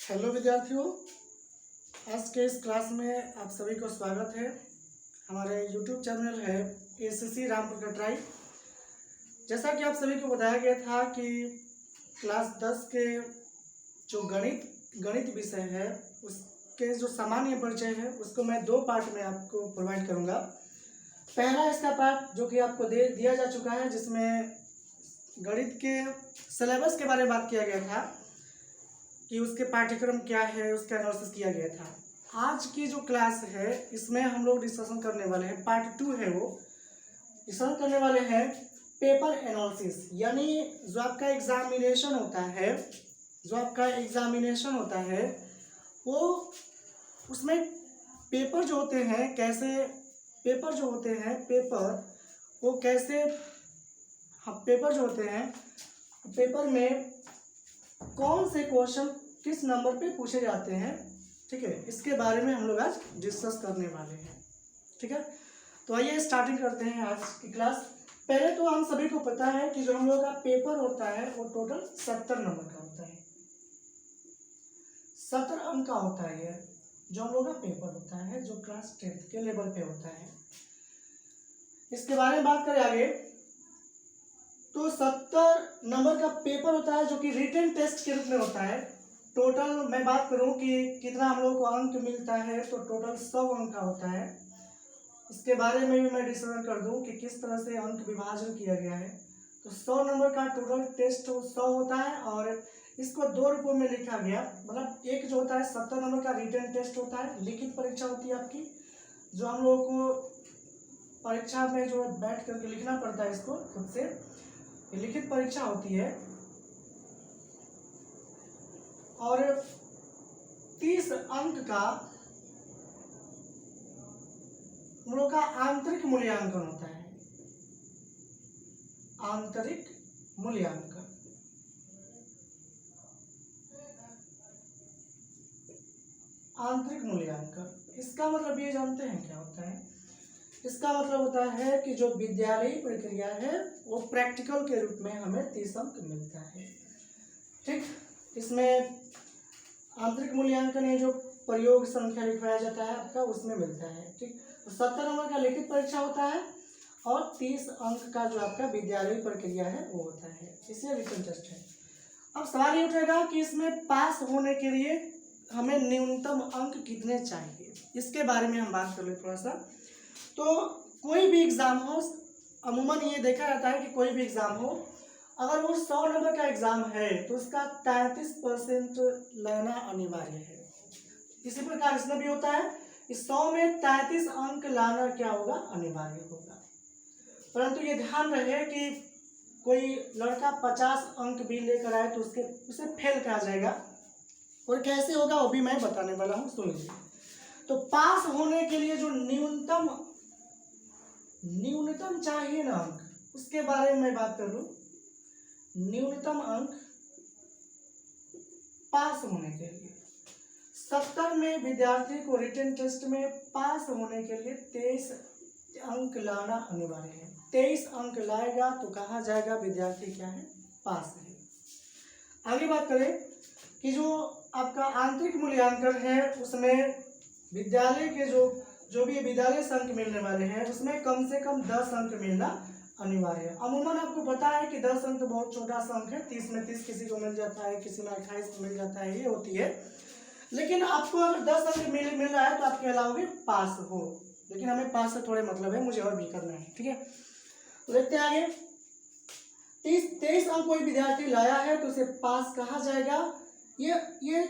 Hello विद्यार्थियों, आज के इस क्लास में आप सभी को स्वागत है। हमारे यूट्यूब चैनल है एसएससी रामपुर कटराई। जैसा कि आप सभी को बताया गया था कि क्लास 10 के जो गणित विषय है उसके जो सामान्य परिचय है उसको मैं दो पार्ट में आपको प्रोवाइड करूंगा। पहला इसका पार्ट जो कि आपको दिया जा चुका है, जिसमें गणित के सिलेबस के बारे में बात किया गया था कि उसके पाठ्यक्रम क्या है, उसका एनालिसिस किया गया था। आज की जो क्लास है इसमें हम लोग डिस्कशन करने वाले हैं, पार्ट 2 है वो। डिस्कशन करने वाले हैं पेपर एनालिसिस, यानी जो आपका एग्जामिनेशन होता है वो उसमें पेपर जो होते हैं पेपर में कौन से क्वेश्चन किस नंबर पे पूछे जाते हैं, ठीक है, इसके बारे में हम लोग आज डिस्कस करने वाले हैं। ठीक है, तो आइए स्टार्टिंग करते हैं आज की क्लास। पहले तो हम सभी को पता है कि जो हम लोग का पेपर होता है वो टोटल 70 नंबर का होता है, 70 अंक का होता है। ये जो हम लोग का पेपर होता है जो क्लास 10th के लेवल पे होता है। इसके बारे में बात करें आगे तो 70 नंबर का पेपर होता है जो कि रिटन टेस्ट के रूप में होता है। टोटल मैं बात करूं कि कितना हम लोग को अंक मिलता है तो टोटल 100 अंक का होता है। इसके बारे में भी मैं डिस्कशन कर दूं कि किस तरह से अंक विभाजन किया गया है। तो 100 नंबर का टोटल टेस्ट 100 होता है और इसको दो रूपों में लिखा गया। मतलब एक जो होता है 70 नंबर का रिटन टेस्ट होता है, लिखित परीक्षा होती है आपकी, जो हम लोगों को परीक्षा में जो बैठ करके लिखना पड़ता है, इसको खुद से लिखित परीक्षा होती है। और 30 अंक का हम लोग का आंतरिक मूल्यांकन होता है। आंतरिक मूल्यांकन इसका मतलब ये जानते हैं क्या होता है? इसका मतलब होता है कि जो विद्यालयी प्रक्रिया है वो प्रैक्टिकल के रूप में हमें 30 अंक मिलता है। ठीक, इसमें आंतरिक मूल्यांकन है जो प्रयोग संख्या लिखवाया जाता है आपका, उसमें मिलता है। ठीक, तो 70 नंबर का लिखित परीक्षा होता है और 30 अंक का जो आपका विद्यालयी प्रक्रिया है वो होता है, इसे रिटन टेस्ट है। अब सवाल ये उठेगा कि इसमें पास होने के लिए हमें न्यूनतम अंक कितने चाहिए, इसके बारे में हम बात कर ले थोड़ा सा। तो कोई भी एग्जाम हो, अमूमन ये देखा जाता है कि कोई भी एग्जाम हो, अगर वो 100 नंबर का एग्जाम है तो उसका 33% लाना अनिवार्य है। इसी प्रकार इसमें भी होता है, इस 100 में 33 अंक लाना क्या होगा, अनिवार्य होगा। परंतु ये ध्यान रहे कि कोई लड़का 50 अंक भी लेकर आए तो उसे फेल कहा जाएगा, और कैसे होगा वो भी मैं बताने वाला हूँ, सुन लीजिए। तो पास होने के लिए जो न्यूनतम चाहिए ना अंक, उसके बारे में मैं बात कर लूं। न्यूनतम अंक पास होने के लिए 70 में विद्यार्थी को रिटन टेस्ट में पास होने के लिए 23 अंक लाना अनिवार्य है। 23 अंक लाएगा तो कहा जाएगा विद्यार्थी क्या है, पास है। आगे बात करें कि जो आपका आंतरिक मूल्यांकन है उसमें विद्यालय के जो भी विद्यालय से अंक मिलने वाले हैं उसमें कम से कम 10 अंक मिलना अनिवार्य है। अमूमन आपको पता है कि 10 अंक तो बहुत छोटा सा अंक है, 30 में 30 किसी को मिल जाता है, किसी में 28 मिल जाता है, ये होती है। लेकिन आपको अगर 10 अंक मिल रहा है तो आप कहलाओगे पास हो, लेकिन हमें पास से थोड़े मतलब है, मुझे और भी करना है। ठीक है, तो देखते हैं आगे। 23 अंक कोई विद्यार्थी लाया है तो उसे पास कहा जाएगा। ये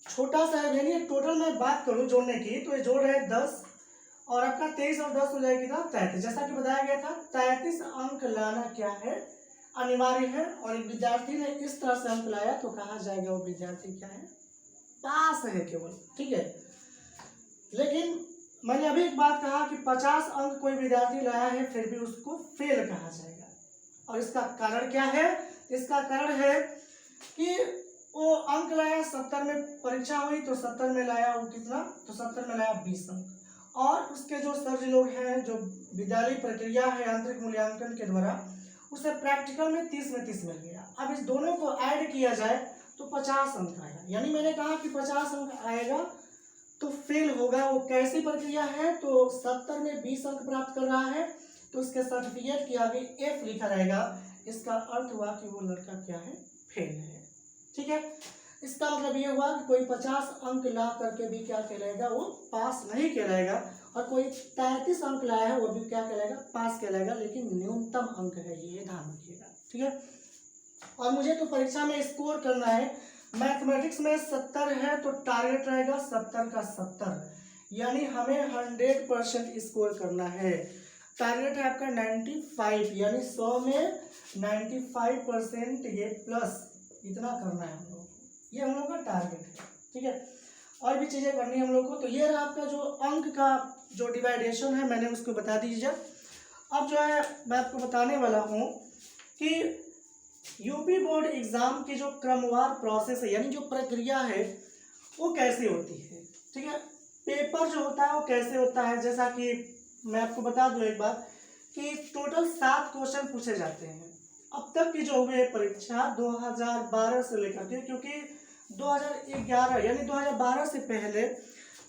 छोटा सा है, यानी टोटल मैं बात करूं जोड़ने की तो ये जोड़ रहे 10 और आपका 23 और 10 हो जाएगी ना 33। जैसा कि बताया गया था 33 अंक लाना क्या है, अनिवार्य है। और एक विद्यार्थी ने इस तरह से अंक लाया तो कहा जाएगा वो विद्यार्थी क्या है, पास है केवल। ठीक है, लेकिन मैंने अभी एक बात कहा कि 50 अंक कोई विद्यार्थी लाया है फिर भी उसको फेल कहा जाएगा। और इसका कारण क्या है? इसका कारण है कि वो अंक लाया 70 में, परीक्षा हुई तो 70 में लाया वो कितना, तो 70 में लाया 20 अंक, और उसके जो सर लोग हैं, जो विद्यालय प्रक्रिया है आंतरिक मूल्यांकन के द्वारा, उसे प्रैक्टिकल में 30 में 30 मिल गया। अब इस दोनों को ऐड किया जाए तो 50 अंक आएगा। यानी मैंने कहा कि 50 अंक आएगा तो फेल होगा। वो कैसी प्रक्रिया है, तो 70 में 20 अंक प्राप्त कर रहा है तो उसके सर्टिफिकेट के आगे F लिखा रहेगा। इसका अर्थ हुआ कि वो लड़का क्या है, फेल है। ठीक है, इसका मतलब ये हुआ कि कोई 50 अंक ला करके भी क्या कहलाएगा, वो पास नहीं कहलाएगा, और कोई 33 अंक लाया है वो भी क्या कहलाएगा, पास कहलाएगा, लेकिन न्यूनतम अंक है ये ध्यान रखिएगा। ठीक है, और मुझे तो परीक्षा में स्कोर करना है। मैथमेटिक्स में 70 है तो टारगेट रहेगा 70 का 70, यानी हमें 100% स्कोर करना है। टारगेट है आपका 95, यानी 100 में 95% ये प्लस इतना करना है हम लोग को, ये हम लोग का टारगेट है। ठीक है, और भी चीज़ें करनी है हम लोग को। तो ये रहा आपका जो अंक का जो डिवाइडेशन है, मैंने उसको बता दीजिए। अब जो है मैं आपको बताने वाला हूँ कि यूपी बोर्ड एग्जाम की जो क्रमवार प्रोसेस है, यानी जो प्रक्रिया है वो कैसे होती है। ठीक है, पेपर जो होता है वो कैसे होता है, जैसा कि मैं आपको बता दूं एक बार कि टोटल 7 क्वेश्चन पूछे जाते हैं। अब तक की जो हुई परीक्षा 2012 से लेकर के, क्योंकि 2011 यानी 2012 से पहले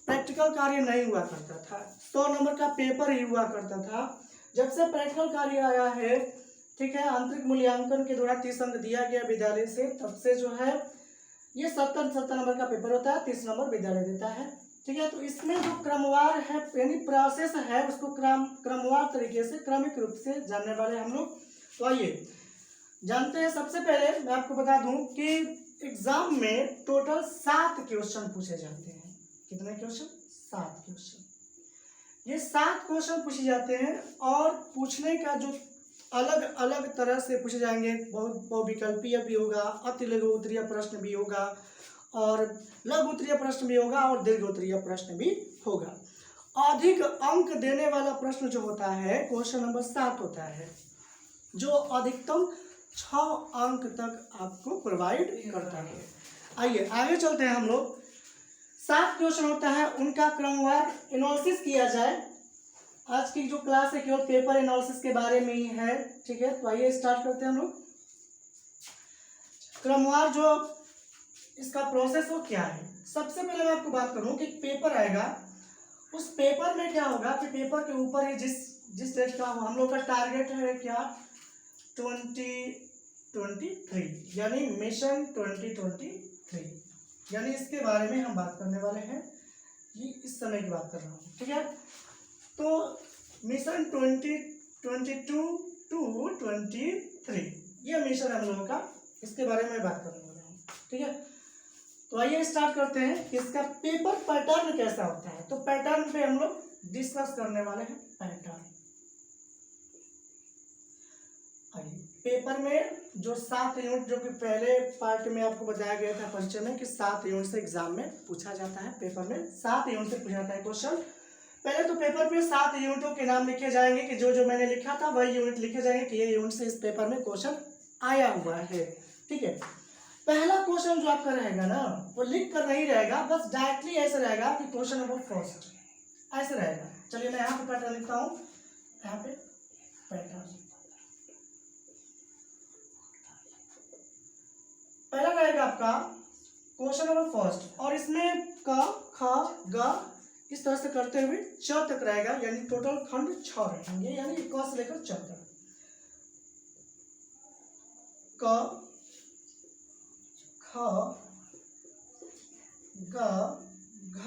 प्रैक्टिकल कार्य नहीं हुआ करता था, 100 नंबर का पेपर ही हुआ करता था। जब से प्रैक्टिकल कार्य आया है, ठीक है, आंतरिक मूल्यांकन के द्वारा 30 अंक दिया गया विद्यालय से, तब से जो है ये 70 नंबर का पेपर होता है, 30 नंबर विद्यालय देता है। ठीक है, तो इसमें जो क्रमवार है यानी प्रोसेस है उसको क्रमवार तरीके से क्रमिक रूप से जानने वाले हम लोग। तो आइए जानते हैं। सबसे पहले मैं आपको बता दूं कि एग्जाम में टोटल 7 क्वेश्चन पूछे जाते हैं। कितने क्वेश्चन? 7 क्वेश्चन। ये 7 क्वेश्चन पूछे जाते हैं, और पूछने का जो अलग अलग तरह से पूछे जाएंगे। बहुविकल्पीय भी होगा, अति लघु उत्तरीय प्रश्न भी होगा, और लघु उत्तरीय प्रश्न भी होगा, और दीर्घ उत्तरीय प्रश्न भी होगा। अधिक अंक देने वाला प्रश्न जो होता है क्वेश्चन नंबर 7 होता है, जो अधिकतम 6 अंक तक आपको प्रोवाइड करता है। आइए आगे चलते हैं हम लोग। 7 क्वेश्चन होता है, उनका क्रमवार एनालिसिस किया जाए। आज की जो क्लास है केवल पेपर एनालिसिस के बारे में ही है। ठीक है, तो आइए स्टार्ट करते हैं हम लोग। क्रमवार जो इसका प्रोसेस हो क्या है। सबसे पहले मैं आपको बात करूं कि पेपर आएगा, उस पेपर में क्या होगा कि पेपर के ऊपर ही जिस टेस्ट का हम लोग का टारगेट है क्या, 2023 यानी मिशन 2023, यानी इसके बारे में हम बात करने वाले हैं। ये इस समय की बात कर रहा हूँ। ठीक है, तो मिशन 2022 to 23 ये मिशन हम लोगों का, इसके बारे में बात करने वाला हूँ। ठीक है, तो आइए स्टार्ट करते हैं कि इसका पेपर पैटर्न कैसा होता है। तो पैटर्न पे हम लोग डिस्कस करने वाले हैं। पैटर्न आइए, पेपर में जो 7 यूनिट, जो कि पहले पार्ट में आपको बताया गया था परिचय में कि 7 यूनिट से एग्जाम में पूछा जाता है। पेपर में 7 यूनिट से पूछा जाता है क्वेश्चन। पहले तो पेपर पे 7 यूनिटों के नाम लिखे जाएंगे कि जो मैंने लिखा था वही यूनिट लिखे जाएंगे कि ये यूनिट से इस पेपर में क्वेश्चन आया हुआ है। ठीक है, पहला क्वेश्चन जो आपका रहेगा ना, वो लिख कर नहीं रहेगा, बस डायरेक्टली ऐसे रहेगा कि क्वेश्चन नंबर फर्स्ट ऐसे रहेगा। चलिए मैं यहाँ पे पैटर्न लिखता हूँ, यहाँ पे पैटर्न पहला रहेगा आपका क्वेश्चन नंबर फर्स्ट, और इसमें क ख ग इस तरह से करते हुए च तक रहेगा, यानी टोटल खंड 6 रहेंगे, यानी क से लेकर च तक। क ख ग घ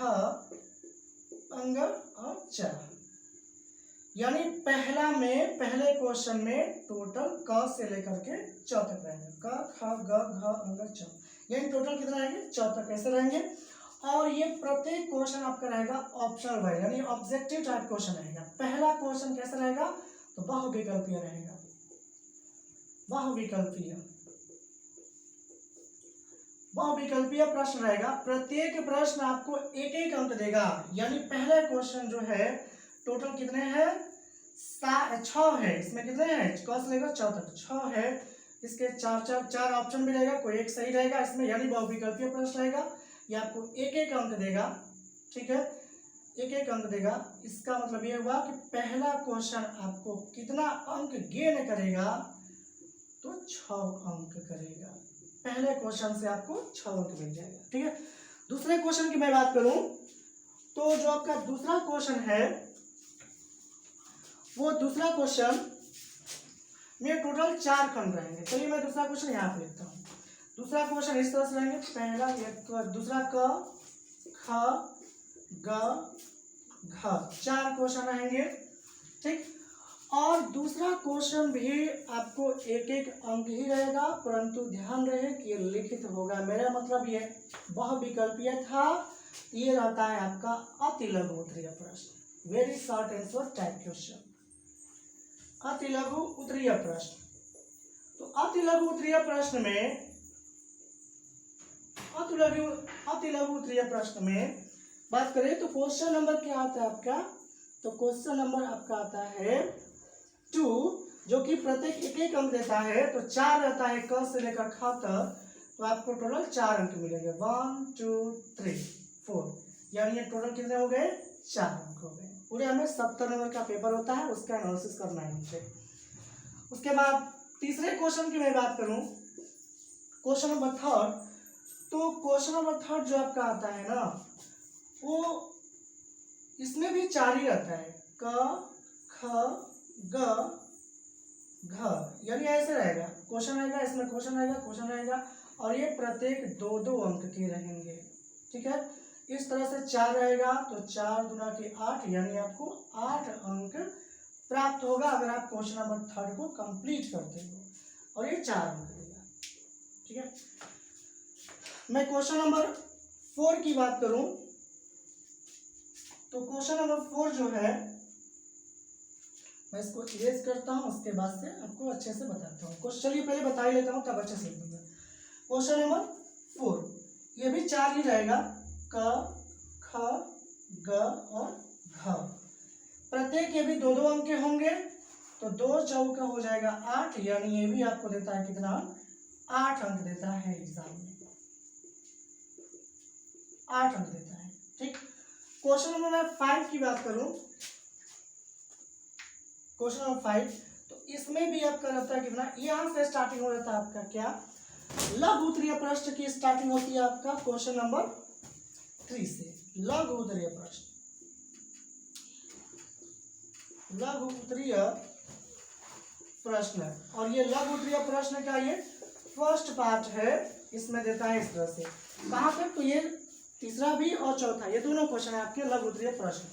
अंग और च, यानी पहले क्वेश्चन में टोटल क से लेकर के च तक रहेंगे। क ख ग घ अंग च, यानी टोटल कितना रहेंगे? 4 तक कैसे रहेंगे। और ये प्रत्येक क्वेश्चन आपका रहेगा ऑप्शनल वाइज, यानी ऑब्जेक्टिव टाइप क्वेश्चन रहेगा। पहला क्वेश्चन कैसा रहेगा? तो बहुविकल्पीय रहेगा। बहुविकल्पीय प्रश्न रहेगा। प्रत्येक प्रश्न आपको 1-1 अंक देगा, यानी पहला क्वेश्चन जो है टोटल कितने हैं? 6 है। इसमें कितने हैं? क से लेकर च तक 6 है। इसके 4 ऑप्शन भी रहेगा, कोई एक सही रहेगा इसमें, यानी बहुविकल्पीय प्रश्न रहेगा। ये आपको 1-1 अंक देगा। ठीक है, 1-1 अंक देगा। इसका मतलब ये हुआ कि पहला क्वेश्चन आपको कितना अंक गेन करेगा? तो 6 अंक करेगा। पहले क्वेश्चन से आपको 6 अंक मिल जाएगा। ठीक है, दूसरे क्वेश्चन की मैं बात करूं तो जो आपका दूसरा क्वेश्चन है वो दूसरा क्वेश्चन में टोटल 4 खंड रहेंगे। चलिए मैं दूसरा क्वेश्चन यहाँ पे लिखता हूँ। दूसरा क्वेश्चन इस तरह से रहेंगे, पहला दूसरा क ख ग घ, 4 क्वेश्चन रहेंगे। ठीक, और दूसरा क्वेश्चन भी आपको एक एक अंक ही रहेगा, परंतु ध्यान रहे कि ये लिखित होगा। मेरा मतलब ये बहुविकल्पीय था, ये रहता है आपका अति लघु उत्तरीय प्रश्न, very short answer type question, अति लघु उत्तरीय प्रश्न। तो अति लघु उत्तरीय प्रश्न में बात करें तो क्वेश्चन नंबर क्या आता है आपका, तो क्वेश्चन नंबर आपका आता है 2, जो कि प्रत्येक एक एक अंक देता है। तो 4 रहता है क से लेकर ख तक, तो आपको टोटल 4 अंक मिलेंगे, 1 2 3 4, यानी ये टोटल कितने हो गए, 4 अंक हो गए। पूरे हमें 70 नंबर का पेपर होता है, उसका एनालिसिस करना है मुझे। उसके बाद तीसरे क्वेश्चन की मैं बात करूं, क्वेश्चन नंबर 3, तो क्वेश्चन नंबर 3 जो आपका आता है ना, वो इसमें भी 4 ही रहता है, क ख ग घ, यानी ऐसे रहेगा। क्वेश्चन रहेगा, इसमें क्वेश्चन रहेगा और ये प्रत्येक 2-2 अंक के रहेंगे। ठीक है, इस तरह से 4 रहेगा, तो 4 गुना के 8, यानी आपको 8 अंक प्राप्त होगा अगर आप क्वेश्चन नंबर 3 को कंप्लीट करते हो, और ये 4 अंक देगा। ठीक है, मैं क्वेश्चन नंबर 4 की बात करूं तो क्वेश्चन नंबर 4 जो है, मैं इसको इरेज करता हूं, उसके बाद से आपको अच्छे से बताता हूँ। चलिए पहले बता ही लेता हूँ, तब अच्छे से लिख दूंगा। क्वेश्चन नंबर 4, ये भी 4 ही रहेगा, क ख ग और घ, प्रत्येक ये भी 2-2 अंक के होंगे, तो 2 चौका हो जाएगा 8, यानी ये भी आपको देता है कितना, 8 अंक देता है एग्जाम में, 8 अंक देता है। ठीक, क्वेश्चन नंबर 5 की बात करूं, क्वेश्चन नंबर 5, तो इसमें भी आपका रहता है कितना, यहां से स्टार्टिंग हो जाता है आपका क्या, लघु उत्तरीय प्रश्न की स्टार्टिंग होती है आपका क्वेश्चन नंबर 3 से। लघु उत्तरीय प्रश्न, लघु उत्तरीय प्रश्न, और ये लघु उत्तरीय प्रश्न का ये फर्स्ट पार्ट है, इसमें देता है इस तरह से। कहां तक, तो ये तीसरा भी और चौथा, ये दोनों क्वेश्चन है आपके लघु उत्तरीय प्रश्न।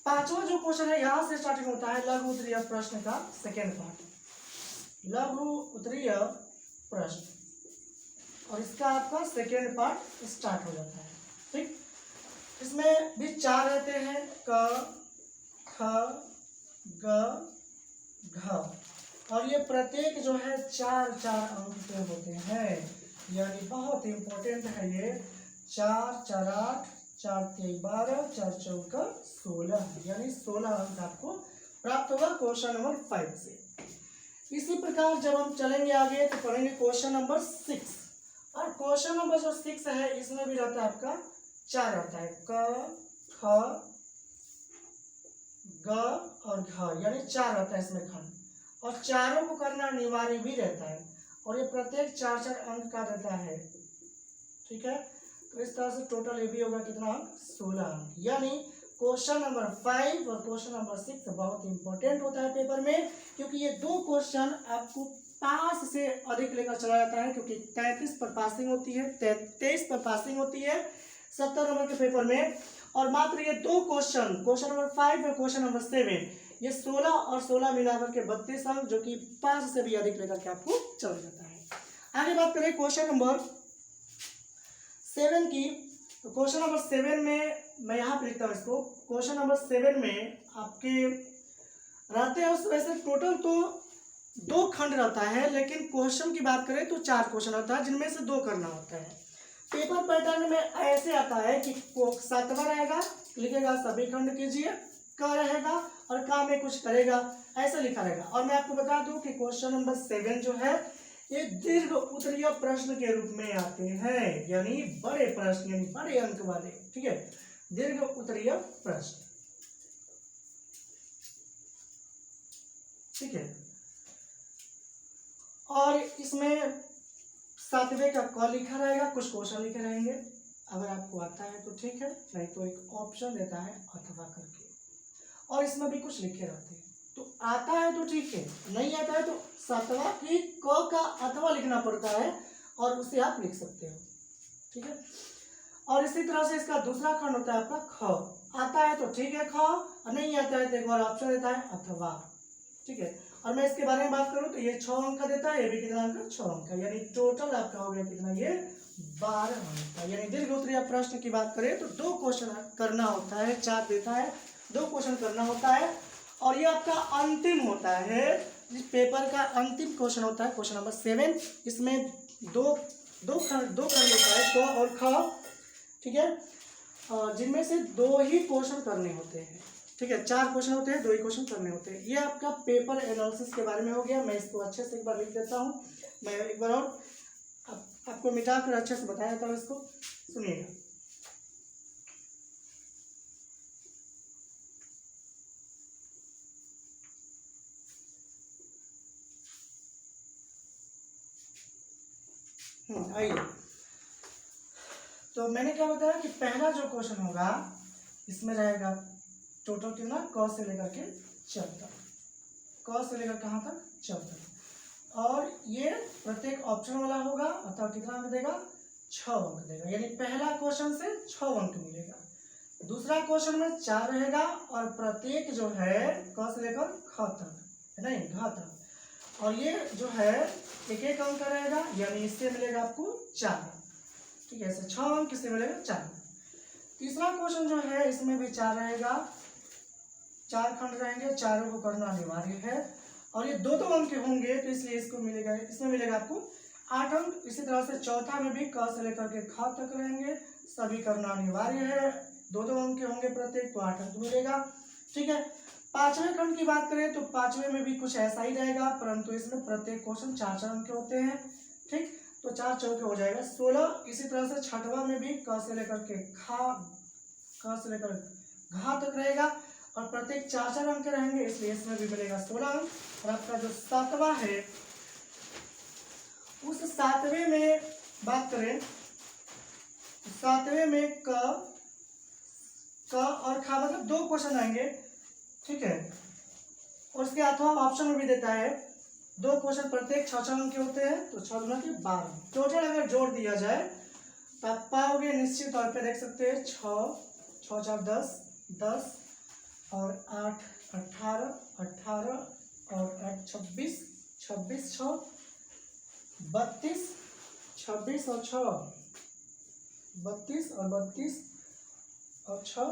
5वां जो क्वेश्चन है, यहां से स्टार्टिंग होता है लघु उत्तरीय प्रश्न का सेकेंड पार्ट, लघु उत्तरीय प्रश्न, और इसका आपका सेकेंड पार्ट स्टार्ट हो जाता है। ठीक, इसमें भी 4 रहते हैं, क ख ग घ, और ये प्रत्येक जो है 4-4 अंक के होते हैं, यानी बहुत इंपॉर्टेंट है ये। 4 4 8, 4 3 12, 4 चौका 16, यानी 16 अंक आपको प्राप्त होगा क्वेश्चन नंबर 5 से। इसी प्रकार जब हम चलेंगे आगे तो पढ़ेंगे क्वेश्चन नंबर 6, और क्वेश्चन नंबर जो 6 है, इसमें भी रहता है आपका 4 रहता है, क ख ग और घ, यानी 4 रहता है इसमें खंड, और चारों को करना अनिवार्य भी रहता है, और ये प्रत्येक 4-4 अंक का देता है। ठीक है, तो इस तरह से टोटल ये भी होगा कितना अंक, 16 अंक, यानी क्वेश्चन नंबर 5 और क्वेश्चन नंबर 6 बहुत इंपॉर्टेंट होता है पेपर में, क्योंकि ये 2 क्वेश्चन आपको पास से अधिक लेकर चला जाता है, क्योंकि 33 पर पासिंग होती है, 23 पर पासिंग होती है 70 नंबर के पेपर में, और मात्र ये 2 क्वेश्चन, क्वेश्चन नंबर 5 और क्वेश्चन नंबर 7, ये 16 और 16 मिलाकर के 32 अंक, जो कि 5 से भी अधिक लेकर के आपको चला जाता है। आगे बात करें क्वेश्चन नंबर 7 की, तो क्वेश्चन नंबर 7 में मैं यहाँ पे लिखता हूँ इसको, क्वेश्चन नंबर 7 में आपके रहते हैं, वैसे टोटल तो 2 खंड रहता है, लेकिन क्वेश्चन की बात करें तो 4 क्वेश्चन होता है, जिनमें से 2 करना होता है। पेपर पैटर्न में ऐसे आता है कि 7वां रहेगा, लिखेगा सभी खंड कीजिए, क रहेगा और का में कुछ करेगा, ऐसा लिखा रहेगा। और मैं आपको बता दूं कि क्वेश्चन नंबर 7 जो है, ये दीर्घ उत्तरीय प्रश्न के रूप में आते हैं, यानी बड़े प्रश्न, यानी बड़े अंक वाले। ठीक है, दीर्घ उत्तरीय प्रश्न। ठीक है, और इसमें 7वें का क लिखा रहेगा, कुछ क्वेश्चन लिखे रहेंगे। अगर आपको आता है तो ठीक है, नहीं तो एक ऑप्शन देता है अथवा करके, और इसमें भी कुछ लिखे रहते हैं। तो आता है तो ठीक है, नहीं आता है तो 7वां की क का अथवा लिखना पड़ता है और उसे आप लिख सकते हो, ठीक है। और इसी तरह से इसका दूसरा खंड होता है आपका ख। आता है तो ठीक है ख, और नहीं आता है तो एक बार ऑप्शन देता है अथवा, ठीक है। और मैं इसके बारे में बात करूं तो ये 6 अंक का देता है, ये भी कितना अंक, 6 अंक का, यानी टोटल आपका हो गया कितना, ये 12 अंक का। यानी दीर्घ उत्तरीय प्रश्न की बात करें तो 2 क्वेश्चन करना होता है, 4 देता है, 2 क्वेश्चन करना होता है, और ये आपका अंतिम होता है, इस पेपर का अंतिम क्वेश्चन होता है, क्वेश्चन नंबर 7। इसमें दो खंड होता है, क और ख, ठीक है, जिनमें से 2 ही क्वेश्चन करने होते हैं, ठीक है। 4 क्वेश्चन होते हैं, 2 ही क्वेश्चन करने होते हैं। ये आपका पेपर एनालिसिस के बारे में हो गया। मैं इसको अच्छे से एक बार लिख देता हूँ, मैं एक बार और आपको मिटा कर अच्छे से बताया था, इसको सुनिएगा। आइए, तो मैंने क्या बताया कि पहला जो क्वेश्चन होगा इसमें रहेगा टोटल कितना, क से लेकर के 4 तक, क से लेकर कहाँ तक, 4 तक, और ये प्रत्येक ऑप्शन वाला होगा, अतः कितना अंक देगा, 6 अंक देगा, यानी पहला क्वेश्चन से 6 अंक मिलेगा। दूसरा क्वेश्चन में 4 रहेगा, और प्रत्येक जो है क से लेकर ख तक, है नहीं, घ तक, और ये जो है एक एक अंक का रहेगा, यानी इससे मिलेगा आपको 4, ठीक है। ऐसे 6 अंक इससे मिलेगा 4। तीसरा क्वेश्चन जो है इसमें भी 4 रहेगा, 4 खंड रहेंगे, चारों को करना अनिवार्य है, और ये 2 अंक के होंगे, तो इसलिए इसको मिलेगा, इसमें मिलेगा आपको 8 अंक। इसी तरह से चौथा में भी क से लेकर के ख तक रहेंगे, सभी करना अनिवार्य है, 2 अंक के होंगे प्रत्येक, तो 8 अंक मिलेगा, ठीक है। 5वें खंड की बात करें तो 5वें में भी कुछ ऐसा ही रहेगा, परंतु इसमें प्रत्येक क्वेश्चन 4 अंक के होते हैं, ठीक, तो 4 चौके हो जाएगा 16। इसी तरह से 6वां में भी क से लेकर के क से लेकर घ तक रहेगा, और प्रत्येक 4 अंक के रहेंगे, इसलिए इसमें भी मिलेगा 16 अंक। और आपका जो 7वां है, उस 7वें में बात करें, 7वें में क और ख मतलब 2 क्वेश्चन आएंगे, ठीक है, और उसके अथवा ऑप्शन में भी देता है 2 क्वेश्चन, प्रत्येक 6 अंक के होते हैं, तो 6 गुना के 12, टोटल अगर जोड़ दिया जाए तो आप पाओगे निश्चित तौर पे, देख सकते हैं 6 4 10 10 और 8 18 18 और 8 26 26 6 32 26 और 6 32 और 32 और 6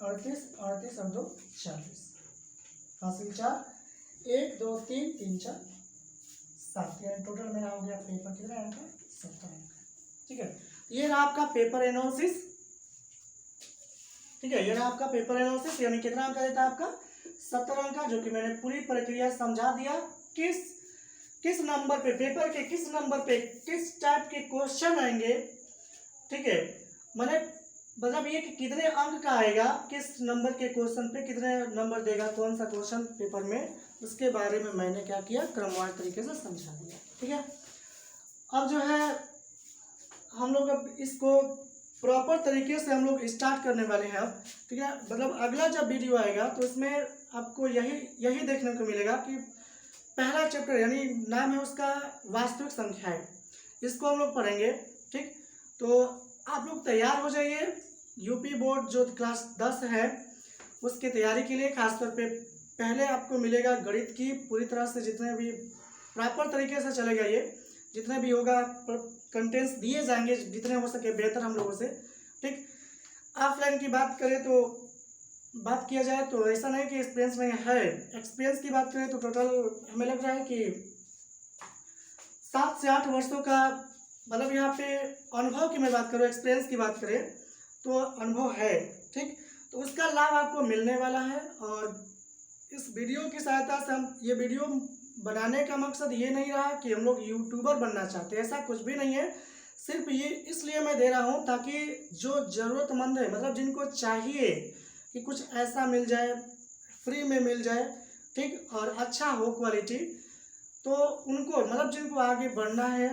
38 38 और 2 40, हासिल 4 1 2 3 3 4 7, यानी टोटल मेरा हो गया पेपर कितना अंक है, 70 अंक, ठीक है। ये रहा आपका पेपर एनालिसिस, ठीक है, ये रहा आपका पेपर एनालिसिस, यानी कितना अंक देता है आपका, 70 अंक का, जो कि मैंने पूरी प्रक्रिया समझा दिया, किस नंबर पे, पेपर के किस नंबर पे किस टाइप के क्वेश्चन आएंगे, ठीक है, मतलब ये कि कितने अंक का आएगा, किस नंबर के क्वेश्चन पे कितने नंबर देगा, कौन सा क्वेश्चन पेपर में, उसके बारे में मैंने क्या किया, क्रमवार तरीके से समझा दिया, ठीक है। अब जो है हम लोग अब इसको प्रॉपर तरीके से हम लोग स्टार्ट करने वाले हैं अब, ठीक है। मतलब अगला जब वीडियो आएगा तो इसमें आपको यही देखने को मिलेगा कि पहला चैप्टर, यानी नाम है उसका वास्तविक संख्याएं, इसको हम लोग पढ़ेंगे, ठीक। तो आप लोग तैयार हो जाइए, यूपी बोर्ड जो क्लास 10 है उसकी तैयारी के लिए, खासतौर पे पहले आपको मिलेगा गणित की पूरी तरह से, जितने भी प्रॉपर तरीके से चलेगा, ये जितने भी होगा कंटेंट्स दिए जाएंगे जितने हो सके बेहतर हम लोगों से, ठीक। ऑफलाइन की बात करें तो बात किया जाए तो ऐसा नहीं कि एक्सपीरियंस नहीं है, एक्सपीरियंस की बात करें तो टोटल हमें लग रहा है कि 7 से 8 वर्षों का, मतलब यहाँ पे अनुभव की मैं बात करूँ, एक्सपीरियंस की बात करें तो अनुभव है, ठीक। तो उसका लाभ आपको मिलने वाला है, और इस वीडियो की सहायता से हम, ये वीडियो बनाने का मकसद ये नहीं रहा कि हम लोग यूट्यूबर बनना चाहते हैं, ऐसा कुछ भी नहीं है, सिर्फ ये इसलिए मैं दे रहा हूँ ताकि जो ज़रूरतमंद है, मतलब जिनको चाहिए कि कुछ ऐसा मिल जाए, फ्री में मिल जाए, ठीक, और अच्छा हो क्वालिटी, तो उनको, मतलब जिनको आगे बढ़ना है,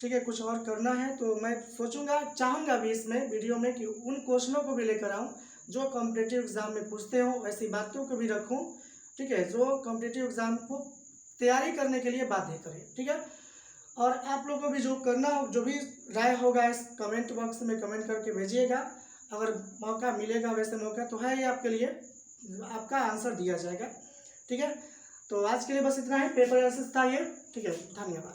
ठीक है, कुछ और करना है तो मैं चाहूँगा भी इसमें वीडियो में कि उन क्वेश्चनों को भी लेकर आऊँ जो कॉम्पिटिटिव एग्ज़ाम में पूछते हों, ऐसी बातों को भी रखूँ, ठीक है, जो कॉम्पिटिटिव एग्ज़ाम को तैयारी करने के लिए बाध्य करे, ठीक है। और आप लोगों को भी जो करना हो, जो भी राय होगा इस कमेंट बॉक्स में कमेंट करके भेजिएगा। अगर मौका मिलेगा, वैसे मौका तो है ही आपके लिए, आपका आंसर दिया जाएगा, ठीक है। तो आज के लिए बस इतना ही, पेपर एनालिसिस था ये, ठीक है, धन्यवाद।